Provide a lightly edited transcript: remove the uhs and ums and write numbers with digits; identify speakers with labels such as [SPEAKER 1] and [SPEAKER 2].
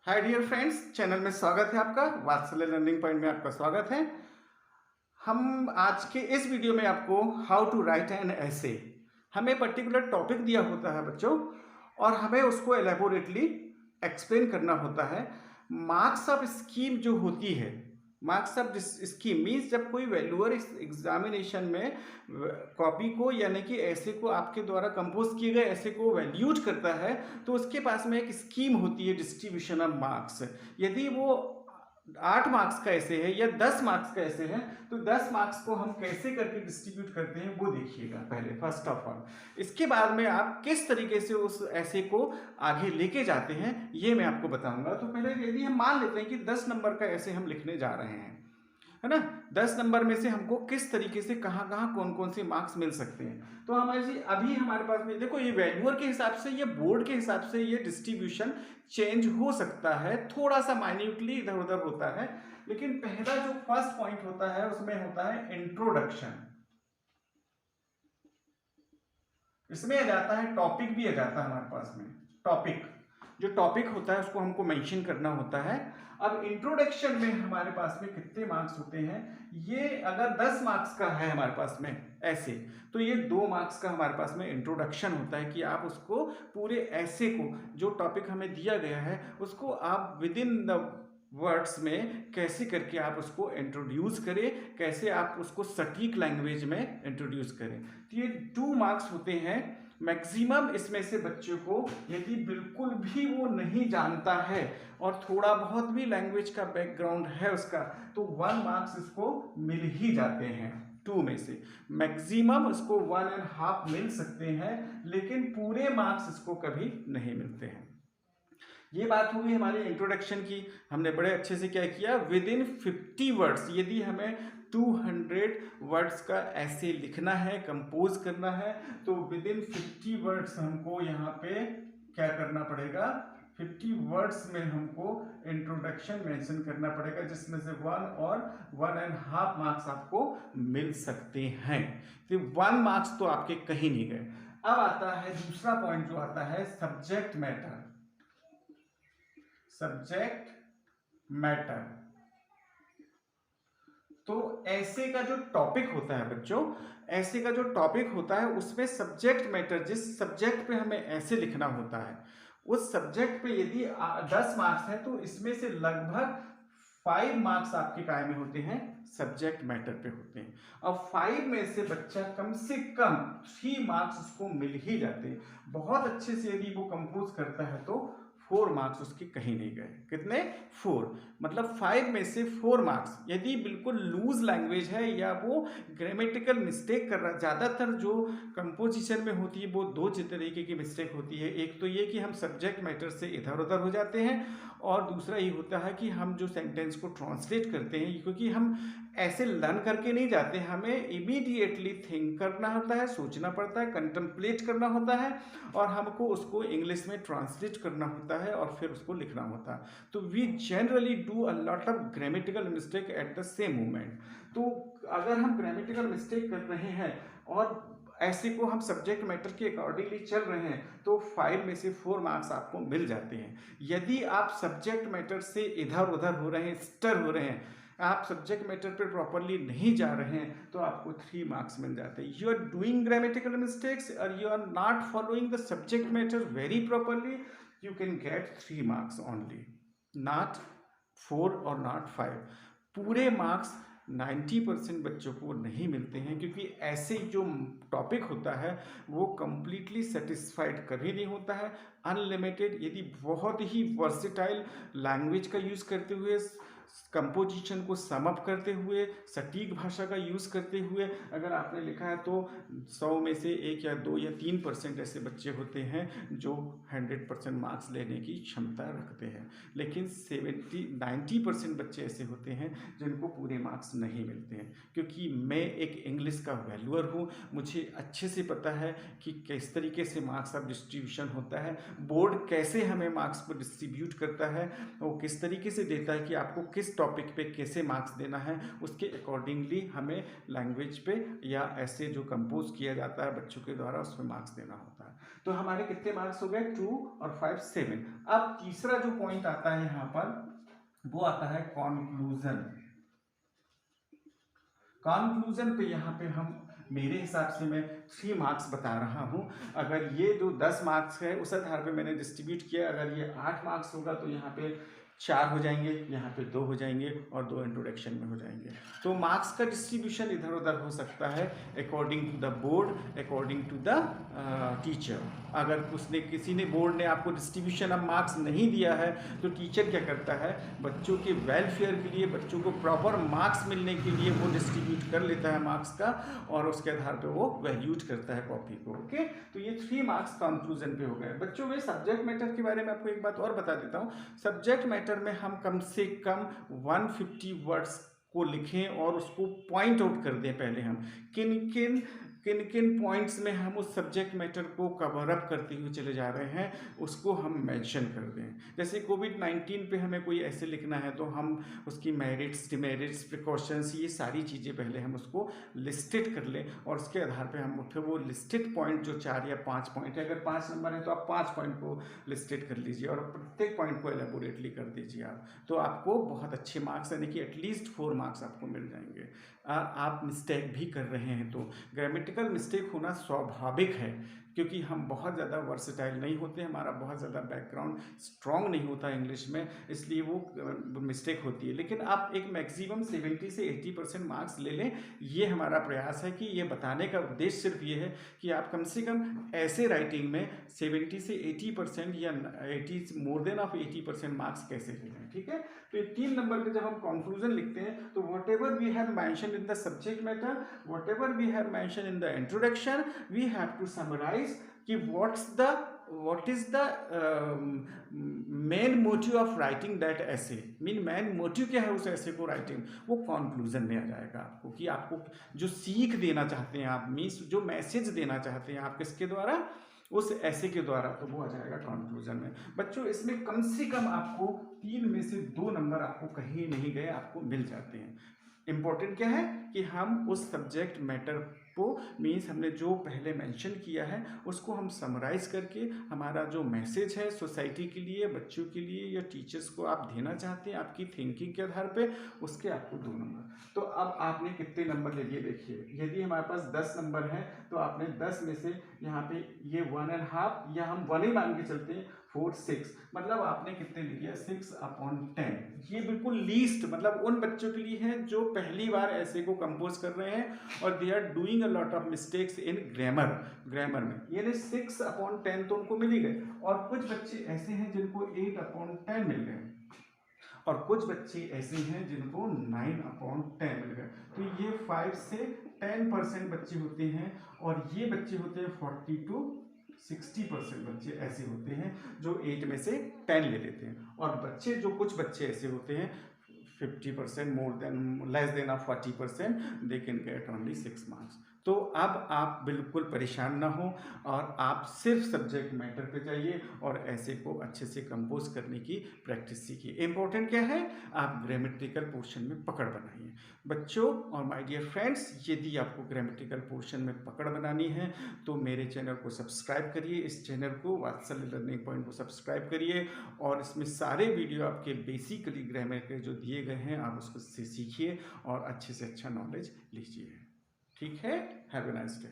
[SPEAKER 1] Hi dear friends, channel में स्वागत है आपका। वात्सल्य लर्निंग पॉइंट में आपका स्वागत है। हम आज के इस वीडियो में आपको हाउ टू राइट एन ऐसे, हमें पर्टिकुलर टॉपिक दिया होता है बच्चों, और हमें उसको एलेबोरेटली एक्सप्लेन करना होता है। मार्क्स ऑफ स्कीम जो होती है, मार्क्स ऑफ स्कीम मीन्स जब कोई वैल्यूअर इस एग्जामिनेशन में कॉपी को यानी कि ऐसे को आपके द्वारा कंपोज किए गए ऐसे को वैल्यूट करता है, तो उसके पास में एक स्कीम होती है डिस्ट्रीब्यूशन ऑफ मार्क्स। यदि वो 8 मार्क्स का ऐसे है या 10 मार्क्स का ऐसे है, तो 10 मार्क्स को हम कैसे करके डिस्ट्रीब्यूट करते हैं वो देखिएगा पहले, फर्स्ट ऑफ ऑल। इसके बाद में आप किस तरीके से उस ऐसे को आगे लेके जाते हैं ये मैं आपको बताऊंगा। तो पहले यदि हम मान लेते हैं कि 10 नंबर का ऐसे हम लिखने जा रहे हैं, है ना, 10 नंबर में से हमको किस तरीके से कहाँ कहाँ कौन कौन से मार्क्स मिल सकते हैं। तो हमारे अभी हमारे पास में देखो, ये वैल्यूअर के हिसाब से, ये बोर्ड के हिसाब से ये डिस्ट्रीब्यूशन चेंज हो सकता है, थोड़ा सा माइन्यूटली इधर उधर होता है। लेकिन पहला जो फर्स्ट पॉइंट होता है उसमें होता है इंट्रोडक्शन। इसमें आ जाता है टॉपिक, भी आ जाता है हमारे पास में टॉपिक। जो टॉपिक होता है उसको हमको मेंशन करना होता है। अब इंट्रोडक्शन में हमारे पास में कितने मार्क्स होते हैं, ये अगर 10 मार्क्स का है हमारे पास में ऐसे, तो ये 2 मार्क्स का हमारे पास में इंट्रोडक्शन होता है कि आप उसको पूरे ऐसे को, जो टॉपिक हमें दिया गया है उसको आप विद इन द वर्ड्स में कैसे करके आप उसको इंट्रोड्यूस करें, कैसे आप उसको सटीक लैंग्वेज में इंट्रोड्यूस करें। तो ये 2 मार्क्स होते हैं मैक्सिमम। इसमें से बच्चों को यदि बिल्कुल भी वो नहीं जानता है और थोड़ा बहुत भी लैंग्वेज का बैकग्राउंड है उसका, तो 1 मार्क्स इसको मिल ही जाते हैं। 2 में से मैक्सिमम इसको 1.5 मिल सकते हैं, लेकिन पूरे मार्क्स इसको कभी नहीं मिलते हैं। ये बात हुई हमारी इंट्रोडक्शन की। हमने बड़े अच्छे से क्या किया, विद इन 50 वर्ड्स, यदि हमें 200 वर्ड्स का ऐसे लिखना है, कंपोज करना है, तो विद इन 50 वर्ड्स हमको यहाँ पे क्या करना पड़ेगा, 50 वर्ड्स में हमको इंट्रोडक्शन मेंशन करना पड़ेगा, जिसमें से 1 और 1.5 मार्क्स आपको मिल सकते हैं। तो 1 मार्क्स तो आपके कहीं नहीं गए। अब आता है दूसरा पॉइंट, जो आता है सब्जेक्ट मैटर। सब्जेक्ट मैटर, तो ऐसे का जो टॉपिक होता है बच्चों, ऐसे का जो टॉपिक होता है उसमें सब्जेक्ट मैटर, जिस सब्जेक्ट पे हमें ऐसे लिखना होता है, उस सब्जेक्ट पे यदि 10 मार्क्स है, तो इसमें से लगभग 5 मार्क्स आपके काय में होते हैं, सब्जेक्ट मैटर पे होते हैं। अब 5 में से बच्चा कम से कम 3 मार्क्स उसको मिल ही जाते हैं। बहुत अच्छे से यदि वो कंपोज करता है तो 4 मार्क्स उसके कहीं नहीं गए। कितने? 4। मतलब 5 में से 4 मार्क्स। यदि बिल्कुल लूज लैंग्वेज है या वो ग्रामेटिकल मिस्टेक कर रहा, ज़्यादातर जो कंपोजिशन में होती है वो 2 तरीके की मिस्टेक होती है। एक तो ये कि हम सब्जेक्ट मैटर से इधर उधर हो जाते हैं, और दूसरा ये होता है कि हम जो सेंटेंस को ट्रांसलेट करते हैं, क्योंकि हम ऐसे लर्न करके नहीं जाते, हमें इमीडिएटली थिंक करना होता है, सोचना पड़ता है, कंtemplate करना होता है, और हमको उसको इंग्लिश में ट्रांसलेट करना होता है और फिर उसको लिखना होता है। तो we generally do a lot of grammatical mistake at the same moment. तो अगर हम ग्रामेटिकल मिस्टेक कर रहे हैं और ऐसे को हम सब्जेक्ट मैटर के अकॉर्डिंगली चल रहे हैं, तो 5 में से 4 मार्क्स आपको मिल जाते हैं। यदि आप सब्जेक्ट मैटर से इधर उधर हो रहे हैं, स्टर हो रहे हैं, आप सब्जेक्ट मैटर पर प्रॉपरली नहीं जा रहे हैं, तो आपको 3 मार्क्स मिल जाते हैं। You are doing grammatical mistakes और you are not following the subject matter very properly, you can get 3 marks only, not 4 और नॉट 5। पूरे मार्क्स 90% बच्चों को नहीं मिलते हैं, क्योंकि ऐसे जो टॉपिक होता है वो कंप्लीटली सेटिस्फाइड कभी नहीं होता है। अनलिमिटेड, यदि बहुत ही वर्सेटाइल लैंग्वेज का यूज़ करते हुए, कंपोजिशन को सम अप करते हुए, सटीक भाषा का यूज़ करते हुए अगर आपने लिखा है, तो 100 में से 1 या 2 या 3% ऐसे बच्चे होते हैं जो 100% मार्क्स लेने की क्षमता रखते हैं। लेकिन 90% बच्चे ऐसे होते हैं जिनको पूरे मार्क्स नहीं मिलते हैं। क्योंकि मैं एक इंग्लिश का वैल्यूअर हूँ, मुझे अच्छे से पता है कि किस तरीके से मार्क्स का डिस्ट्रीब्यूशन होता है, बोर्ड कैसे हमें मार्क्स को डिस्ट्रीब्यूट करता है, वो किस तरीके से देता है कि आपको किस टॉपिक पे कैसे मार्क्स देना है, उसके अकॉर्डिंगली हमें लैंग्वेज पे या ऐसे जो कंपोज किया जाता है बच्चों के द्वारा उस पर मार्क्स देना होता है। तो हमारे कितने मार्क्स हो गए, 2 और 5 7। अब तीसरा जो पॉइंट आता है यहाँ पर वो आता है कॉन्क्लूजन। कॉन्क्लूजन पे यहाँ पे हम, मेरे हिसाब से मैं 3 मार्क्स बता रहा हूँ। अगर ये जो 10 मार्क्स है उस आधार पे मैंने डिस्ट्रीब्यूट किया, अगर ये 8 मार्क्स होगा तो यहाँ पे 4 हो जाएंगे, यहाँ पे 2 हो जाएंगे और 2 इंट्रोडक्शन में हो जाएंगे। तो मार्क्स का डिस्ट्रीब्यूशन इधर उधर हो सकता है according to the board, according to the teacher. अगर उसने किसी ने बोर्ड ने आपको डिस्ट्रीब्यूशन ऑफ मार्क्स नहीं दिया है तो टीचर क्या करता है, बच्चों के वेलफेयर के लिए, बच्चों को प्रॉपर मार्क्स मिलने के लिए वो डिस्ट्रीब्यूट कर लेता है मार्क्स का और उसके आधार पे वो वैल्यूट करता है कॉपी को। ओके, तो ये 3 मार्क्स कंक्लूजन पे हो गए। बच्चों में सब्जेक्ट मैटर के बारे में आपको एक बात और बता देता हूँ। सब्जेक्ट मैटर में हम कम से कम 150 वर्ड्स को लिखें और उसको पॉइंट आउट कर दें। पहले हम किन किन पॉइंट्स में हम उस सब्जेक्ट मैटर को कवर अप करते हुए चले जा रहे हैं उसको हम मेंशन कर दें। जैसे कोविड-19 पे हमें कोई ऐसे लिखना है तो हम उसकी मेरिट्स, डिमेरिट्स, प्रिकॉशंस, ये सारी चीज़ें पहले हम उसको लिस्टेड कर लें और उसके आधार पे हम फिर वो लिस्टेड पॉइंट जो 4 या 5 पॉइंट है, अगर 5 नंबर है तो आप 5 पॉइंट को लिस्टेड कर लीजिए और प्रत्येक पॉइंट को एलेबोरेटली कर दीजिए आप, तो आपको बहुत अच्छे मार्क्स यानी कि एटलीस्ट 4 मार्क्स आपको मिल जाएंगे। आप मिस्टेक भी कर रहे हैं तो ग्रामेटिकल मिस्टेक होना स्वाभाविक है, क्योंकि हम बहुत ज़्यादा वर्सेटाइल नहीं होते, हमारा बहुत ज़्यादा बैकग्राउंड स्ट्रॉन्ग नहीं होता इंग्लिश में, इसलिए वो मिस्टेक होती है। लेकिन आप एक मैक्सिमम 70 से 80% मार्क्स ले लें, ये हमारा प्रयास है कि ये बताने का उद्देश्य सिर्फ ये है कि आप कम से कम ऐसे राइटिंग में 70 से 80% या 80 मोर देन ऑफ 80% मार्क्स कैसे ले लें। ठीक है, तो 3 नंबर पे जब हम कंक्लूजन लिखते हैं तो whatever we have mention in the subject matter, whatever we have mention in the introduction, we have to summarise कि what is the main motive of writing that essay, mean main motive क्या है उस ऐसे को writing, वो conclusion में आ जाएगा आपको कि आपको जो सीख देना चाहते हैं आप, मीन्स जो मैसेज देना चाहते हैं आप किसके द्वारा, उस ऐसे के द्वारा, तो वो आ जाएगा कंक्लूजन में। बच्चों इसमें कम से कम आपको 3 में से 2 नंबर आपको कहीं नहीं गए आपको मिल जाते हैं। इम्पोर्टेंट क्या है कि हम उस सब्जेक्ट मैटर को, मीन्स हमने जो पहले मेंशन किया है उसको हम समराइज करके हमारा जो मैसेज है सोसाइटी के लिए, बच्चों के लिए या टीचर्स को आप देना चाहते हैं आपकी थिंकिंग के आधार पे, उसके आपको 2 नंबर। तो अब आपने कितने नंबर ले लिए देखिए, यदि हमारे पास 10 नंबर है तो आपने 10 में से यहाँ पे ये 1.5 या हम 1 ही मान के चलते हैं, 4 6, मतलब आपने कितने ले लिया 6/10। ये बिल्कुल लीस्ट मतलब उन बच्चों के लिए है जो पहली बार ऐसे को कंपोज कर रहे हैं और they are doing a lot of mistakes in grammar में, ये 6/10 तो उनको मिल ही गए। और कुछ बच्चे ऐसे हैं जिनको 8/10 मिल गए और कुछ बच्चे ऐसे हैं जिनको 9/10 मिल गए। तो ये 5 से 10% बच्चे होते हैं और ये बच्चे होते हैं 40 to 60% बच्चे ऐसे होते हैं जो 8 में से 10 ले लेते हैं। और बच्चे जो कुछ बच्चे ऐसे होते हैं 50% more than less than of 40% they can get only 6 marks. तो अब आप बिल्कुल परेशान ना हो और आप सिर्फ सब्जेक्ट मैटर पे जाइए और ऐसे को अच्छे से कंपोज करने की प्रैक्टिस सीखिए। इंपॉर्टेंट क्या है, आप ग्रामेटिकल पोर्शन में पकड़ बनाइए बच्चों। और माय डियर फ्रेंड्स, यदि आपको ग्रामेटिकल पोर्शन में पकड़ बनानी है तो मेरे चैनल को सब्सक्राइब करिए, इस चैनल को वात्सल्य लर्निंग पॉइंट को सब्सक्राइब करिए और इसमें सारे वीडियो आपके बेसिकली ग्रामर के जो दिए गए हैं आप उसको से सीखिए और अच्छे से अच्छा नॉलेज लीजिए। ठीक है, हैव अ नाइस डे।